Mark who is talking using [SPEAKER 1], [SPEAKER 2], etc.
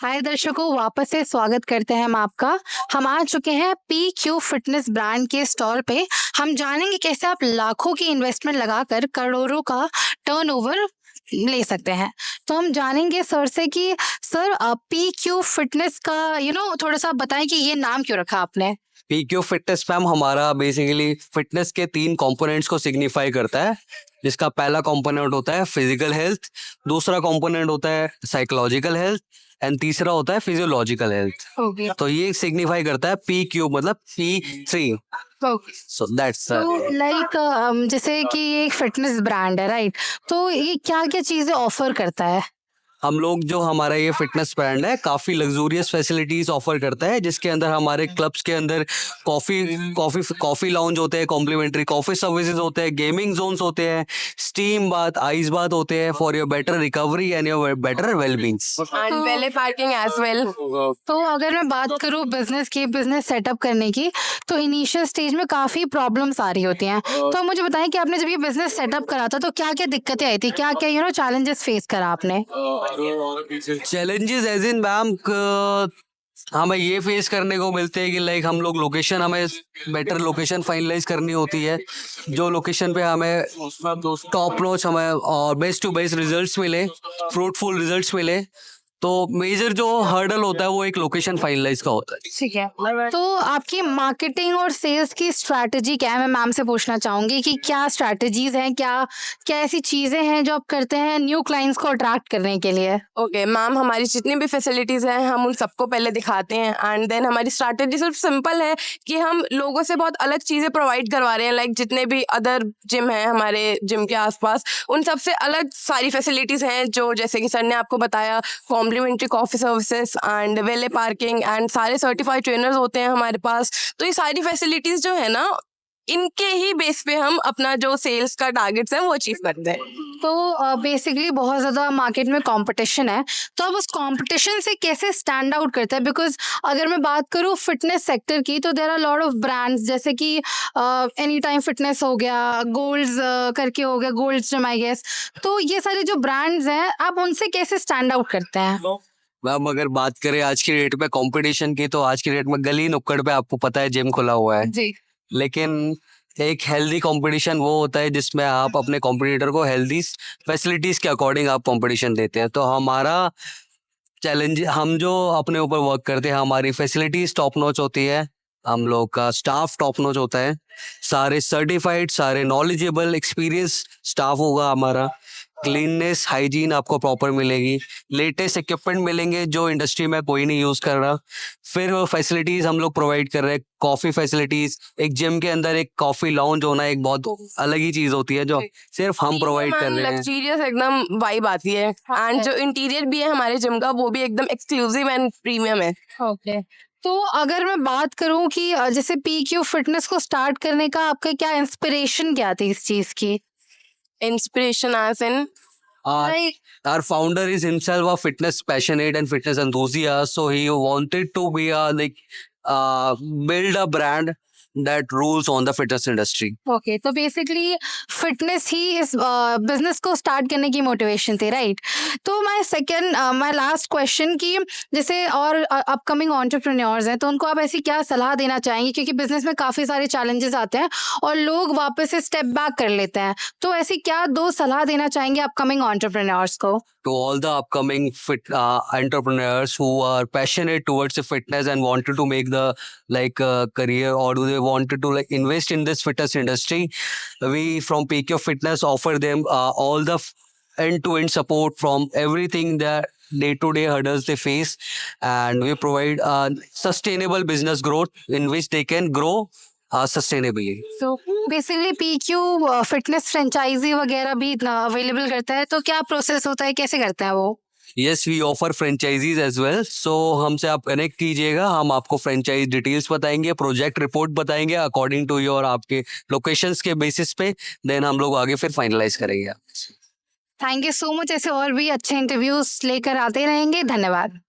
[SPEAKER 1] हाय दर्शकों, वापस से स्वागत करते हैं हम आपका। हम आ चुके हैं पी क्यू फिटनेस ब्रांड के स्टॉल पे। हम जानेंगे कैसे आप लाखों की इन्वेस्टमेंट लगाकर करोड़ों का टर्नओवर ले सकते हैं। तो हम जानेंगे सर से कि सर पी क्यू फिटनेस का थोड़ा सा बताएं कि ये नाम क्यों रखा आपने।
[SPEAKER 2] पीक्यू फिटनेस मैम हमारा बेसिकली फिटनेस के 3 कंपोनेंट्स को सिग्निफाई करता है, जिसका पहला कंपोनेंट होता है फिजिकल हेल्थ, दूसरा कंपोनेंट होता है साइकोलॉजिकल हेल्थ एंड तीसरा होता है फिजियोलॉजिकल हेल्थ।
[SPEAKER 1] ओके।
[SPEAKER 2] तो ये सिग्निफाई करता है पी क्यू मतलब P3। सो दैट्स
[SPEAKER 1] तो लाइक जैसे कि ये एक फिटनेस ब्रांड है, राइट? तो ये क्या क्या चीजें ऑफर करता है?
[SPEAKER 2] हम लोग जो हमारा ये फिटनेस ब्रांड है काफी लग्जूरियस फैसिलिटीज ऑफर करता है, जिसके अंदर हमारे क्लब्स के अंदर कॉफी लाउंज होते हैं, कॉम्प्लीमेंट्री कॉफी सर्विसेज होते हैं, गेमिंग जोन्स होते हैं, स्टीम बाथ, आइस बाथ होते हैं for your better recovery and your better wellbeings
[SPEAKER 3] and valet parking as well.
[SPEAKER 1] तो अगर मैं बात करूँ बिजनेस सेटअप करने की, तो इनिशियल स्टेज में काफी प्रॉब्लम्स आ रही होती हैं। तो मुझे बताएं कि आपने जब ये बिजनेस सेटअप करा था तो क्या क्या दिक्कतें आई थी, क्या क्या चैलेंजेस फेस करा आपने?
[SPEAKER 2] चैलेंजेस एज इन मैम हमें ये फेस करने को मिलते हैं कि लाइक हम लोग लोकेशन, हमें बेटर लोकेशन फाइनलाइज करनी होती है, जो लोकेशन पे हमें टॉप नॉच हमें और बेस्ट टू बेस्ट रिजल्ट्स मिले, फ्रूटफुल रिजल्ट्स मिले। तो मेजर जो हर्डल होता है वो एक लोकेशन फाइनलाइज का होता है।
[SPEAKER 1] ठीक है। तो आपकी मार्केटिंग और सेल्स की स्ट्रैटेजी क्या है? मैं मैम से पूछना चाहूंगी कि क्या स्ट्रैटेजीज हैं, क्या क्या ऐसी चीजें हैं जो आप करते हैं न्यू क्लाइंट्स को अट्रैक्ट करने के लिए?
[SPEAKER 3] ओके मैम, हमारी जितनी भी फैसिलिटीज़ हैं हम उन सबको पहले दिखाते हैं एंड देन हमारी स्ट्रैटेजी सिर्फ सिंपल है कि हम लोगों से बहुत अलग चीज़ें प्रोवाइड करवा रहे हैं। लाइक जितने भी अदर जिम हैं हमारे जिम के आसपास, उन सबसे अलग सारी फैसिलिटीज़ हैं, जो जैसे कि सर ने आपको बताया, कॉम्प्लीमेंट्री कॉफ़ी सर्विसेज एंड वेले पार्किंग एंड सारे सर्टिफाइड ट्रेनर्स होते हैं हमारे पास। तो ये सारी फैसिलिटीज़ जो है ना, इनके ही बेस पे हम अपना जो सेल्स का टारगेट्स है वो अचीव करते हैं।
[SPEAKER 1] तो बेसिकली बहुत ज़्यादा मार्केट में कंपटीशन है, तो अब उस कंपटीशन से कैसे स्टैंड आउट करता है? बिकॉज अगर मैं बात करूँ फिटनेस सेक्टर की, तो there are lot of brands, जैसे कि एनी टाइम फिटनेस हो गया, गोल्ड्स करके हो गया, गोल्ड्स जिम आई गेस। तो ये सारे जो ब्रांड्स हैं, आप उनसे कैसे स्टैंड आउट करते हैं?
[SPEAKER 2] मैम अगर बात करें आज की डेट में कंपटीशन की, तो आज की डेट में गली नुक्कड़ पे आपको पता है जिम खुला हुआ है
[SPEAKER 1] जी।
[SPEAKER 2] लेकिन एक हेल्दी कंपटीशन वो होता है जिसमें आप अपने कॉम्पिटिटर को हेल्दी फैसिलिटीज के अकॉर्डिंग आप कंपटीशन देते हैं। तो हमारा चैलेंज, हम जो अपने ऊपर वर्क करते हैं, हमारी फैसिलिटीज टॉप नॉच होती है, हम लोग का स्टाफ टॉप नॉच होता है, सारे सर्टिफाइड, सारे नॉलेजेबल एक्सपीरियंस स्टाफ होगा हमारा, क्लीननेस हाइजीन आपको प्रॉपर मिलेगी, लेटेस्ट इक्विपमेंट मिलेंगे जो इंडस्ट्री में कोई नहीं यूज कर रहा। फिर वो फैसिलिटीज हम लोग प्रोवाइड कर रहे हैं, कॉफी फैसिलिटीज, एक जिम के अंदर एक कॉफी लाउंज होना एक बहुत अलग ही चीज होती है जो सिर्फ हम प्रोवाइड कर रहे हैं।
[SPEAKER 3] लग्जरियस एकदम वाइब आती है एंड जो इंटीरियर भी है हमारे जिम का वो भी एकदम एक्सक्लूसिव एंड प्रीमियम है।
[SPEAKER 1] ओके। तो अगर मैं बात करूं कि जैसे पी क्यू फिटनेस को स्टार्ट करने का आपका क्या इंस्पिरेशन क्या थी इस चीज की?
[SPEAKER 3] Inspiration as in
[SPEAKER 2] Our founder is himself a fitness passionate and fitness enthusiast, so he wanted to be build a brand that rules on the fitness industry.
[SPEAKER 1] Okay. तो बेसिकली फिटनेस ही इस business को start करने की motivation थी, right? तो my last question कि जैसे और अपकमिंग एंटरप्रेन्योर्स हैं, तो उनको आप ऐसी क्या सलाह देना चाहेंगे? क्योंकि बिजनेस में काफ़ी सारे चैलेंजेस आते हैं और लोग वापस से स्टेप बैक कर लेते हैं, तो ऐसी क्या 2 सलाह देना चाहेंगे अपकमिंग एंटरप्रेन्योर्स को?
[SPEAKER 2] To all the upcoming entrepreneurs who are passionate towards the fitness and wanted to make the career, or do they wanted to invest in this fitness industry, we from PQ Fitness offer them all the end-to-end support from everything that day-to-day hurdles they face, and we provide sustainable business growth in which they can grow sustainably.
[SPEAKER 1] तो basically P Q fitness franchise वगैरह भी available करता है, तो क्या process होता है, कैसे करते हैं वो?
[SPEAKER 2] Yes, we offer franchises as well. So हमसे आप कनेक्ट कीजिएगा, हम आपको फ्रेंचाइज डिटेल्स बताएंगे, प्रोजेक्ट रिपोर्ट बताएंगे अकॉर्डिंग टू योर आपके लोकेशंस के बेसिस पे, देन हम लोग आगे फिर फाइनलाइज करेंगे।
[SPEAKER 1] Thank you so much. ऐसे और भी अच्छे इंटरव्यूज लेकर आते रहेंगे। धन्यवाद।